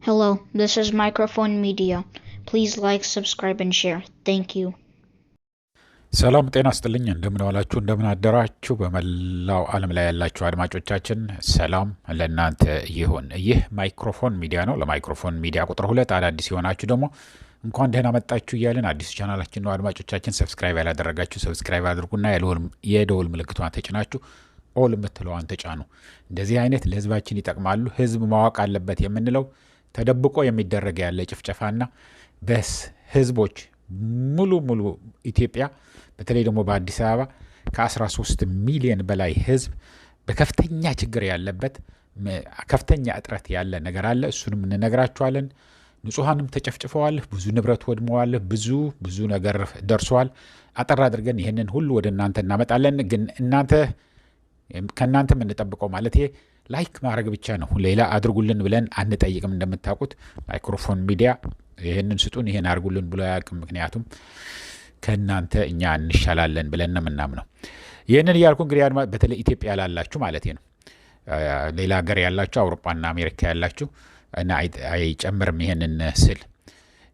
Hello, this is Microphone Media. Please like, subscribe, and share. Thank you. ሰላም ጤና ይስጥልኝ። እንደምን ዋላችሁ፣ እንደምን አደራችሁ። በመላው ዓለም ላይ ያላችሁ አድማጮቻችን ሰላም ለእናንተ ይሁን። ይህ ማይክሮፎን ሚዲያ ነው። ለማይክሮፎን ሚዲያ ቁጥር 2 አዳዲስ የሆናችሁ ደግሞ እንኳን ደህና መጣችሁ እያልን አዲስ ቻናላችን ነው። አድማጮቻችን ሰብስክራይብ ያላደረጋችሁ ሰብስክራይብ አድርጉና የደወል ምልክቷን ተጭናችሁ ኦል የምትለዋን ተጫኑ። እንደዚህ አይነት ለህዝባችን ይጠቅማሉ፣ ህዝብ ማወቅ አለበት የምንለው ተደብቆ የሚደረግ ያለ ጭፍጨፋና በህዝቦች ሙሉ ኢትዮጵያ በተለይ ደግሞ በአዲስ አበባ ከ13 ሚሊዮን በላይ ህዝብ በከፍተኛ ችግር ያለበት ከፍተኛ እጥረት ያለ ነገር አለ። እሱንም እንነግራችኋለን። ንጹሃንም ተጨፍጭፈዋል፣ ብዙ ንብረት ወድመዋል፣ ብዙ ነገር ደርሷል። አጠር አድርገን ይህንን ሁሉ ወደ እናንተ እናመጣለን። ግን ከእናንተ የምንጠብቀው ማለት ላይክ ማድረግ ብቻ ነው። ሌላ አድርጉልን ብለን አንጠይቅም። እንደምታውቁት ማይክሮፎን ሚዲያ ይህንን ስጡን ይህን አድርጉልን ብሎ አያውቅም። ምክንያቱም ከእናንተ እኛ እንሻላለን ብለን ነው የምናምነው። ይህንን እያልኩ እንግዲህ በተለይ ኢትዮጵያ ላላችሁ ማለት ነው፣ ሌላ ሀገር ያላችሁ አውሮፓና አሜሪካ ያላችሁ እና አይጨምርም ይህንን ስል።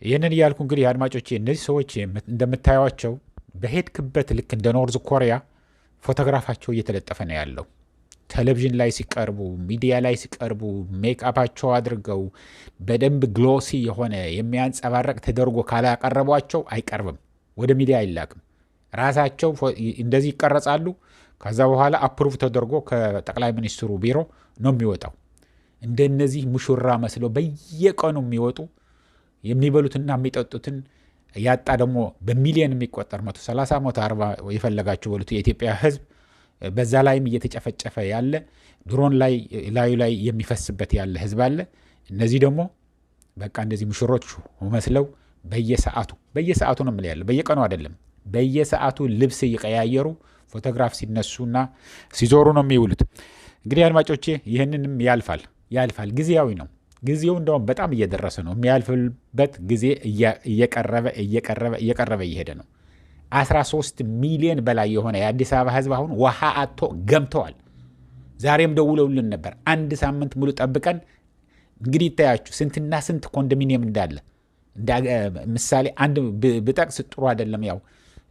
ይህንን እያልኩ እንግዲህ አድማጮቼ እነዚህ ሰዎች እንደምታዩቸው በሄድክበት ልክ እንደ ኖርዝ ኮሪያ ፎቶግራፋቸው እየተለጠፈ ነው ያለው። ቴሌቪዥን ላይ ሲቀርቡ፣ ሚዲያ ላይ ሲቀርቡ ሜክአፓቸው አድርገው በደንብ ግሎሲ የሆነ የሚያንጸባረቅ ተደርጎ ካላቀረቧቸው አይቀርብም፣ ወደ ሚዲያ አይላክም። ራሳቸው እንደዚህ ይቀረጻሉ። ከዛ በኋላ አፕሩቭ ተደርጎ ከጠቅላይ ሚኒስትሩ ቢሮ ነው የሚወጣው። እንደነዚህ ሙሽራ መስለው በየቀኑ የሚወጡ የሚበሉትና የሚጠጡትን ያጣ ደግሞ በሚሊዮን የሚቆጠር 130 140 የፈለጋቸው በሉት የኢትዮጵያ ህዝብ በዛ ላይም እየተጨፈጨፈ ያለ ድሮን ላዩ ላይ የሚፈስበት ያለ ህዝብ አለ። እነዚህ ደግሞ በቃ እንደዚህ ሙሽሮች መስለው በየሰዓቱ ነው የምልህ ያለ፣ በየቀኑ አይደለም፣ በየሰዓቱ ልብስ እየቀያየሩ ፎቶግራፍ ሲነሱና ሲዞሩ ነው የሚውሉት። እንግዲህ አድማጮቼ ይህንንም ያልፋል፣ ጊዜያዊ ነው። ጊዜው እንደውም በጣም እየደረሰ ነው። የሚያልፍበት ጊዜ እየቀረበ እየሄደ ነው። 13 ሚሊዮን በላይ የሆነ የአዲስ አበባ ህዝብ አሁን ውሃ አጥቶ ገምተዋል። ዛሬም ደውለውልን ነበር። አንድ ሳምንት ሙሉ ጠብቀን እንግዲህ ይታያችሁ ስንትና ስንት ኮንዶሚኒየም እንዳለ ምሳሌ አንድ ብጠቅስ ጥሩ አይደለም። ያው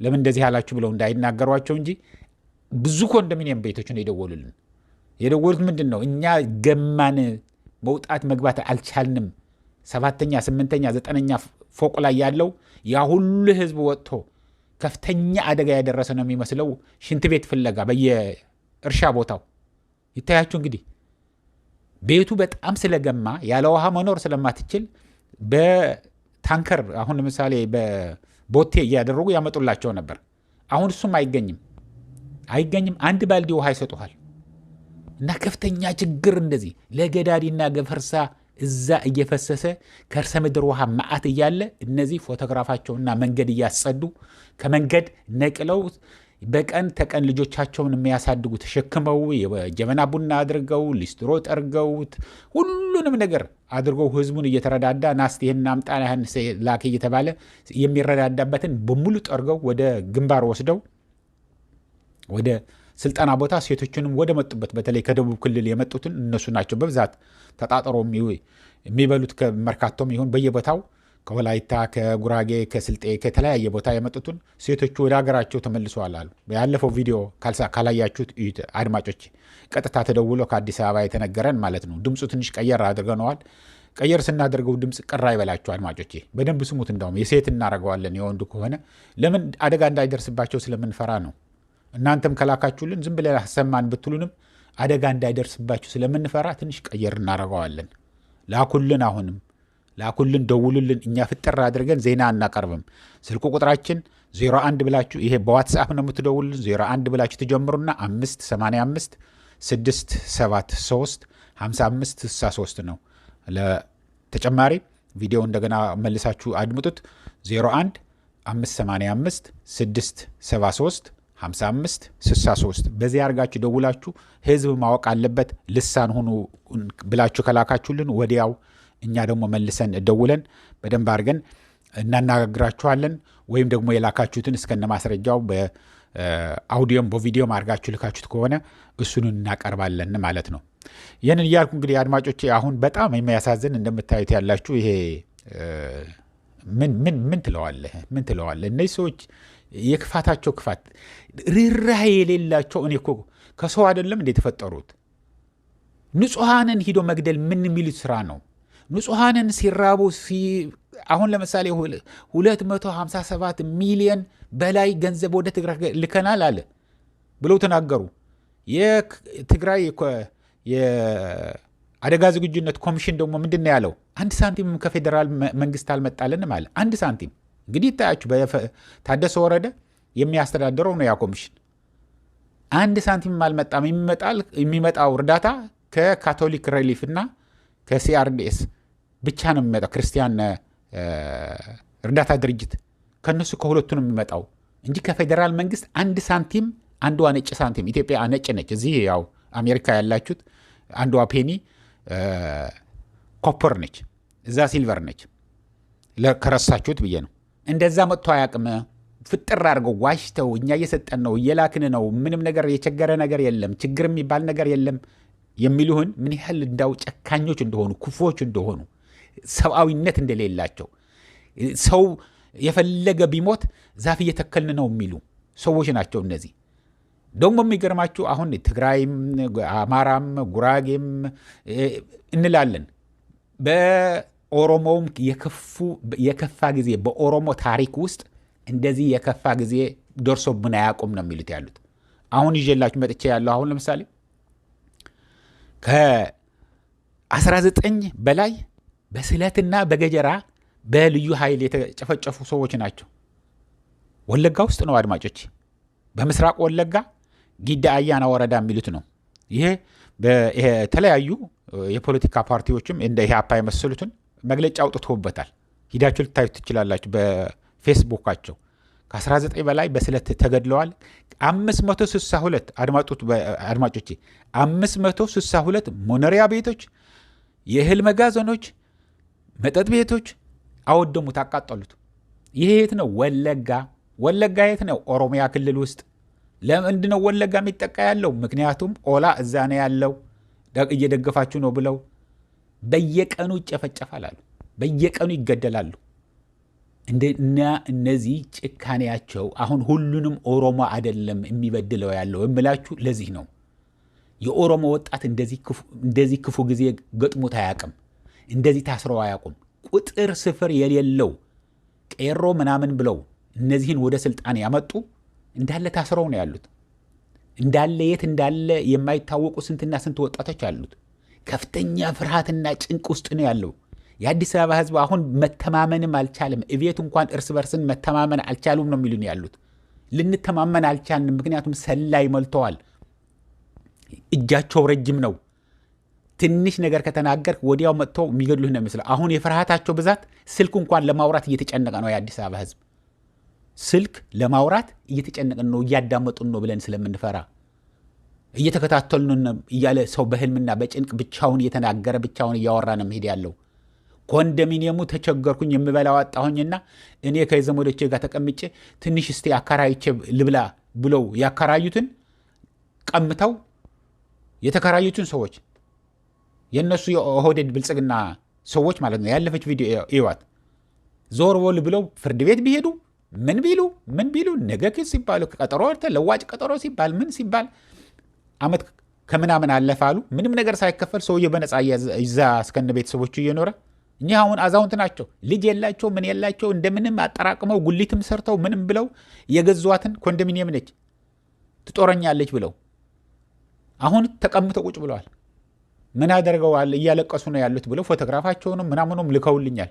ለምን እንደዚህ ያላችሁ ብለው እንዳይናገሯቸው እንጂ ብዙ ኮንዶሚኒየም ቤቶች ነው የደወሉልን። የደወሉት ምንድን ነው? እኛ ገማን መውጣት መግባት አልቻልንም። 7ኛ 8ኛ 9ኛ ፎቅ ላይ ያለው ያ ሁሉ ህዝብ ወጥቶ ከፍተኛ አደጋ ያደረሰ ነው የሚመስለው። ሽንት ቤት ፍለጋ በየእርሻ ቦታው ይታያችሁ። እንግዲህ ቤቱ በጣም ስለገማ ያለ ውሃ መኖር ስለማትችል በታንከር አሁን ለምሳሌ በቦቴ እያደረጉ ያመጡላቸው ነበር። አሁን እሱም አይገኝም። አንድ ባልዲ ውሃ ይሰጡሃል እና ከፍተኛ ችግር እንደዚህ ለገዳዲና ገፈርሳ እዛ እየፈሰሰ ከርሰ ምድር ውሃ ማአት እያለ እነዚህ ፎቶግራፋቸውና መንገድ እያጸዱ ከመንገድ ነቅለው በቀን ተቀን ልጆቻቸውን የሚያሳድጉ ተሸክመው የጀበና ቡና አድርገው ሊስትሮ ጠርገውት ሁሉንም ነገር አድርገው ህዝቡን እየተረዳዳ ናስቲ ይህን አምጣ ይህን ላክ እየተባለ የሚረዳዳበትን በሙሉ ጠርገው ወደ ግንባር ወስደው ወደ ስልጠና ቦታ ሴቶችንም ወደ መጡበት በተለይ ከደቡብ ክልል የመጡትን እነሱ ናቸው በብዛት ተጣጥሮ የሚበሉት። ከመርካቶም ይሁን በየቦታው ከወላይታ፣ ከጉራጌ፣ ከስልጤ ከተለያየ ቦታ የመጡትን ሴቶቹ ወደ ሀገራቸው ተመልሰዋል አሉ። ያለፈው ቪዲዮ ካላያችሁት አድማጮች ቀጥታ ተደውሎ ከአዲስ አበባ የተነገረን ማለት ነው። ድምፁ ትንሽ ቀየር አድርገነዋል። ቀየር ስናደርገው ድምፅ ቅር አይበላችሁ አድማጮቼ፣ በደንብ ስሙት። እንዳውም የሴት እናደርገዋለን የወንዱ ከሆነ ለምን አደጋ እንዳይደርስባቸው ስለምንፈራ ነው። እናንተም ከላካችሁልን ዝም ብለን አሰማን ብትሉንም አደጋ እንዳይደርስባችሁ ስለምንፈራ ትንሽ ቀየር እናደርገዋለን። ላኩልን፣ አሁንም ላኩልን፣ ደውሉልን። እኛ ፍጥር አድርገን ዜና አናቀርብም። ስልኩ ቁጥራችን 01 ብላችሁ ይሄ በዋትስአፕ ነው የምትደውሉልን። 01 ብላችሁ ትጀምሩና 585 673 5563 ነው። ለተጨማሪ ቪዲዮ እንደገና መልሳችሁ አድምጡት። 01 585 673 5563 በዚህ አድርጋችሁ ደውላችሁ ህዝብ ማወቅ አለበት ልሳን ሆኑ ብላችሁ ከላካችሁልን ወዲያው እኛ ደግሞ መልሰን ደውለን በደንብ አድርገን እናናግራችኋለን። ወይም ደግሞ የላካችሁትን እስከነ ማስረጃው በአውዲዮም በቪዲዮም አድርጋችሁ ልካችሁት ከሆነ እሱን እናቀርባለን ማለት ነው። ይህንን እያልኩ እንግዲህ አድማጮቼ አሁን በጣም የሚያሳዝን እንደምታዩት ያላችሁ ይሄ ምን ትለዋለህ? እነዚህ ሰዎች የክፋታቸው ክፋት ርህራሄ የሌላቸው። እኔ እኮ ከሰው አይደለም እንደ የተፈጠሩት። ንጹሐንን ሂዶ መግደል ምን የሚሉት ስራ ነው? ንጹሐንን ሲራቡ አሁን ለምሳሌ 257 ሚሊዮን በላይ ገንዘብ ወደ ትግራይ ልከናል አለ ብለው ተናገሩ። የትግራይ የአደጋ ዝግጁነት ኮሚሽን ደግሞ ምንድን ነው ያለው? 1 ሳንቲም ከፌዴራል መንግስት አልመጣልንም አለ። 1 ሳንቲም እንግዲህ ይታያችሁ። ታደሰ ወረደ የሚያስተዳድረው ነው ያ ኮሚሽን። 1 ሳንቲም አልመጣም። የሚመጣው እርዳታ ከካቶሊክ ሪሊፍ እና ከሲአርዲኤስ ብቻ ነው የሚመጣው፣ ክርስቲያን እርዳታ ድርጅት። ከነሱ ከሁለቱ ነው የሚመጣው እንጂ ከፌዴራል መንግስት 1 ሳንቲም፣ አንዷ ነጭ ሳንቲም፣ ኢትዮጵያ ነጭ ነች። እዚህ ያው አሜሪካ ያላችሁት አንዷ ፔኒ ኮፐር ነች፣ እዛ ሲልቨር ነች። ከረሳችሁት ብዬ ነው። እንደዛ መጥቶ አያውቅም። ፍጥር አድርገው ዋሽተው እኛ እየሰጠን ነው እየላክን ነው ምንም ነገር የቸገረ ነገር የለም ችግር የሚባል ነገር የለም የሚሉህን ምን ያህል እንዳው ጨካኞች እንደሆኑ ክፉዎች እንደሆኑ ሰብአዊነት እንደሌላቸው ሰው የፈለገ ቢሞት ዛፍ እየተከልን ነው የሚሉ ሰዎች ናቸው እነዚህ። ደግሞ የሚገርማችሁ አሁን ትግራይም አማራም ጉራጌም እንላለን። በኦሮሞውም የከፋ ጊዜ በኦሮሞ ታሪክ ውስጥ እንደዚህ የከፋ ጊዜ ደርሶብን አያውቁም ነው የሚሉት ያሉት። አሁን ይዤላችሁ መጥቼ ያለው አሁን ለምሳሌ ከ19 በላይ በስለትና በገጀራ በልዩ ኃይል የተጨፈጨፉ ሰዎች ናቸው። ወለጋ ውስጥ ነው አድማጮች፣ በምስራቅ ወለጋ ጊዳ አያና ወረዳ የሚሉት ነው። ይሄ የተለያዩ የፖለቲካ ፓርቲዎችም እንደ ኢህአፓ የመሰሉትን መግለጫ አውጥተውበታል። ሂዳችሁ ልታዩት ትችላላችሁ በፌስቡካቸው። ከ19 በላይ በስለት ተገድለዋል። 562 አድማጮቼ 562 መኖሪያ ቤቶች፣ የእህል መጋዘኖች፣ መጠጥ ቤቶች አወደሙት፣ አቃጠሉት። ይሄ የት ነው? ወለጋ የት ነው? ኦሮሚያ ክልል ውስጥ። ለምንድን ነው ወለጋ የሚጠቃ ያለው? ምክንያቱም ኦላ እዛ ነው ያለው፣ እየደገፋችሁ ነው ብለው በየቀኑ ይጨፈጨፋል አሉ፣ በየቀኑ ይገደላሉ። እነዚህ ጭካኔያቸው አሁን ሁሉንም ኦሮሞ አይደለም የሚበድለው ያለው የምላችሁ ለዚህ ነው። የኦሮሞ ወጣት እንደዚህ ክፉ ጊዜ ገጥሞት አያውቅም፣ እንደዚህ ታስረው አያውቁም። ቁጥር ስፍር የሌለው ቄሮ ምናምን ብለው እነዚህን ወደ ስልጣን ያመጡ እንዳለ ታስረው ነው ያሉት። እንዳለ የት እንዳለ የማይታወቁ ስንትና ስንት ወጣቶች አሉት። ከፍተኛ ፍርሃትና ጭንቅ ውስጥ ነው ያለው። የአዲስ አበባ ሕዝብ አሁን መተማመንም አልቻለም። እቤት እንኳን እርስ በርስን መተማመን አልቻሉም ነው የሚሉን ያሉት። ልንተማመን አልቻልንም፣ ምክንያቱም ሰላይ ሞልተዋል። እጃቸው ረጅም ነው። ትንሽ ነገር ከተናገር ወዲያው መጥተው የሚገድሉህ ነው የሚመስለው። አሁን የፍርሃታቸው ብዛት ስልክ እንኳን ለማውራት እየተጨነቀ ነው የአዲስ አበባ ሕዝብ። ስልክ ለማውራት እየተጨነቀን ነው፣ እያዳመጡን ነው ብለን ስለምንፈራ እየተከታተሉን እያለ ሰው በህልምና በጭንቅ ብቻውን እየተናገረ ብቻውን እያወራ ነው መሄድ ያለው። ኮንዶሚኒየሙ ተቸገርኩኝ የምበላው አጣሁኝና እኔ ከዘመዶቼ ጋር ተቀምጬ ትንሽ እስቲ አከራይቼ ልብላ ብለው ያከራዩትን ቀምተው የተከራዩትን ሰዎች የነሱ የኦህዴድ ብልጽግና ሰዎች ማለት ነው። ያለፈች ቪዲዮ ይዋት ዞር ወል ብለው ፍርድ ቤት ቢሄዱ ምን ቢሉ ነገ ክስ ሲባሉ ቀጠሮ ለዋጭ ቀጠሮ ሲባል ምን ሲባል አመት ከምናምን አለፋሉ። ምንም ነገር ሳይከፈል ሰውዬው በነፃ ይዛ እስከነ ቤተሰቦቹ እየኖረ እኛ አሁን አዛውንት ናቸው፣ ልጅ የላቸው ምን የላቸው፣ እንደምንም አጠራቅመው ጉሊትም ሰርተው ምንም ብለው የገዟትን ኮንዶሚኒየም ነች ትጦረኛለች ብለው አሁን ተቀምጠው ቁጭ ብለዋል። ምን አደርገዋል እያለቀሱ ነው ያሉት ብለው ፎቶግራፋቸውንም ምናምኑም ልከውልኛል።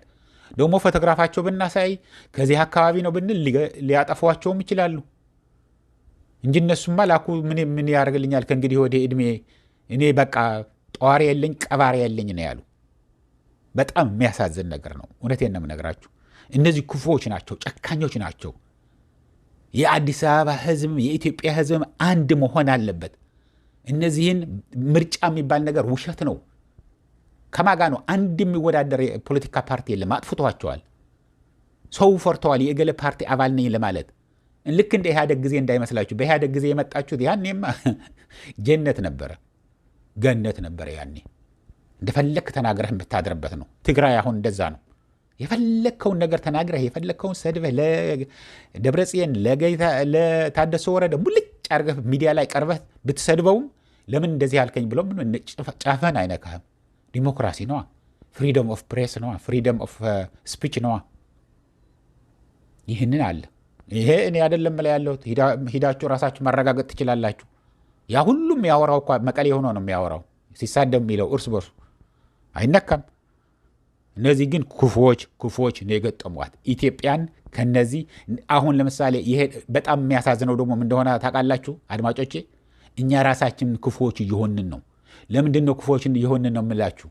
ደግሞ ፎቶግራፋቸው ብናሳይ ከዚህ አካባቢ ነው ብንል ሊያጠፏቸውም ይችላሉ እንጂ እነሱማ ላኩ ምን ያደርግልኛል ከእንግዲህ ወደ ዕድሜ እኔ በቃ ጧሪ የለኝ ቀባሪ የለኝ ነው ያሉ። በጣም የሚያሳዝን ነገር ነው። እውነቴን ነው የምነግራችሁ። እነዚህ ክፉዎች ናቸው፣ ጨካኞች ናቸው። የአዲስ አበባ ሕዝብ የኢትዮጵያ ሕዝብ አንድ መሆን አለበት። እነዚህን ምርጫ የሚባል ነገር ውሸት ነው። ከማጋ ነው አንድ የሚወዳደር የፖለቲካ ፓርቲ የለም። አጥፍቷቸዋል። ሰው ፈርተዋል። የእገሌ ፓርቲ አባል ነኝ ለማለት ልክ እንደ ኢህአደግ ጊዜ እንዳይመስላችሁ። በኢህአደግ ጊዜ የመጣችሁት ያኔማ ጀነት ነበረ። ገነት ነበር ያኔ። እንደፈለክ ተናግረህ የምታድርበት ነው። ትግራይ አሁን እንደዛ ነው። የፈለከውን ነገር ተናግረህ የፈለከውን ሰድበህ ለደብረጽዮን ለታደሰ ወረደ ሙልጭ አድርገህ ሚዲያ ላይ ቀርበህ ብትሰድበውም ለምን እንደዚህ አልከኝ ብሎ ጫፈን አይነካህም። ዲሞክራሲ ነዋ። ፍሪደም ኦፍ ፕሬስ ነዋ። ፍሪደም ኦፍ ስፒች ነዋ። ይህንን አለ። ይሄ እኔ አይደለም ላይ ያለሁት። ሂዳችሁ ራሳችሁ ማረጋገጥ ትችላላችሁ። ያ ሁሉም ያወራው እኮ መቀሌ ሆኖ ነው የሚያወራው። ሲሳደብ የሚለው እርስ በርሱ አይነካም። እነዚህ ግን ክፉዎች ነው የገጠሟት ኢትዮጵያን። ከነዚህ አሁን ለምሳሌ ይሄ በጣም የሚያሳዝነው ደግሞ እንደሆነ ታውቃላችሁ አድማጮቼ፣ እኛ ራሳችን ክፉዎች እየሆንን ነው። ለምንድን ነው ክፉዎች እየሆንን ነው የምላችሁ?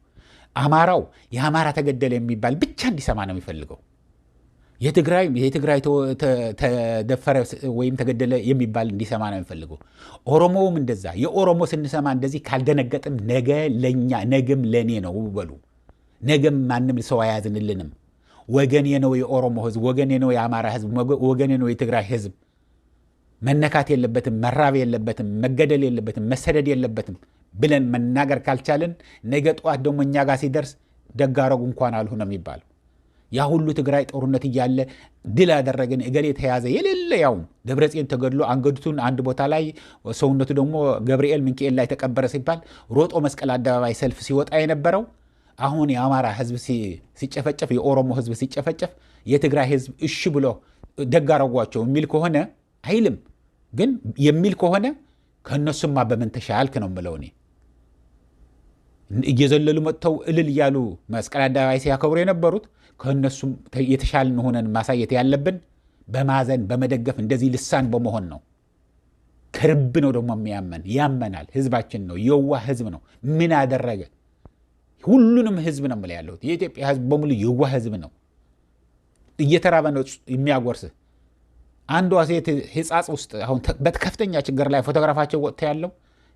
አማራው የአማራ ተገደለ የሚባል ብቻ እንዲሰማ ነው የሚፈልገው። የትግራይ ተደፈረ ወይም ተገደለ የሚባል እንዲሰማ ነው የሚፈልገው። ኦሮሞውም እንደዛ። የኦሮሞ ስንሰማ እንደዚህ ካልደነገጥም ነገ ለኛ ነገም ለኔ ነው በሉ። ነገም ማንም ሰው አያዝንልንም። ወገኔ ነው የኦሮሞ ህዝብ፣ ወገኔ ነው የአማራ ህዝብ፣ ወገኔ ነው የትግራይ ህዝብ። መነካት የለበትም፣ መራብ የለበትም፣ መገደል የለበትም፣ መሰደድ የለበትም ብለን መናገር ካልቻልን ነገ ጠዋት ደግሞ እኛ ጋር ሲደርስ ደጋረጉ እንኳን አልሆነ የሚባለው። ያ ሁሉ ትግራይ ጦርነት እያለ ድል ያደረግን እገሌ ተያዘ የሌለ ያውም ደብረጽዮን ተገድሎ አንገቱን አንድ ቦታ ላይ ሰውነቱ ደግሞ ገብርኤል ሚካኤል ላይ ተቀበረ ሲባል ሮጦ መስቀል አደባባይ ሰልፍ ሲወጣ የነበረው አሁን የአማራ ህዝብ ሲጨፈጨፍ፣ የኦሮሞ ህዝብ ሲጨፈጨፍ የትግራይ ህዝብ እሺ ብሎ ደጋረጓቸው የሚል ከሆነ አይልም። ግን የሚል ከሆነ ከእነሱማ በምን ተሻልክ ነው የምለው እኔ። እየዘለሉ መጥተው እልል እያሉ መስቀል አደባባይ ሲያከብሩ የነበሩት ከእነሱም የተሻልን ሆነን ማሳየት ያለብን በማዘን በመደገፍ እንደዚህ ልሳን በመሆን ነው። ከርብ ነው ደግሞ ያመናል። ህዝባችን ነው፣ የዋህ ህዝብ ነው። ምን አደረገ? ሁሉንም ህዝብ ነው የምለው ያለሁት። የኢትዮጵያ ህዝብ በሙሉ የዋህ ህዝብ ነው። እየተራበ ነው የሚያጎርስህ። አንዷ ሴት ህጻጽ ውስጥ አሁን በከፍተኛ ችግር ላይ ፎቶግራፋቸው ወጥተ ያለው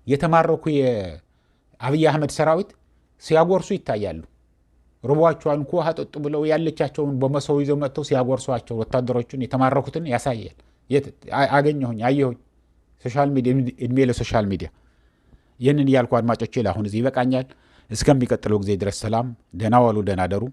የተማረኩ የአብይ አህመድ ሰራዊት ሲያጎርሱ ይታያሉ። ርቧቸዋል እንኳ ውሃ ጠጡ ብለው ያለቻቸውን በመሰው ይዘው መጥተው ሲያጎርሷቸው ወታደሮቹን የተማረኩትን ያሳያል። አየሁኝ። ሶሻል ሚዲያ፣ እድሜ ለሶሻል ሚዲያ። ይህንን እያልኩ አድማጮቼ ለአሁን እዚህ ይበቃኛል። እስከሚቀጥለው ጊዜ ድረስ ሰላም፣ ደህና ዋሉ፣ ደህና ደሩ።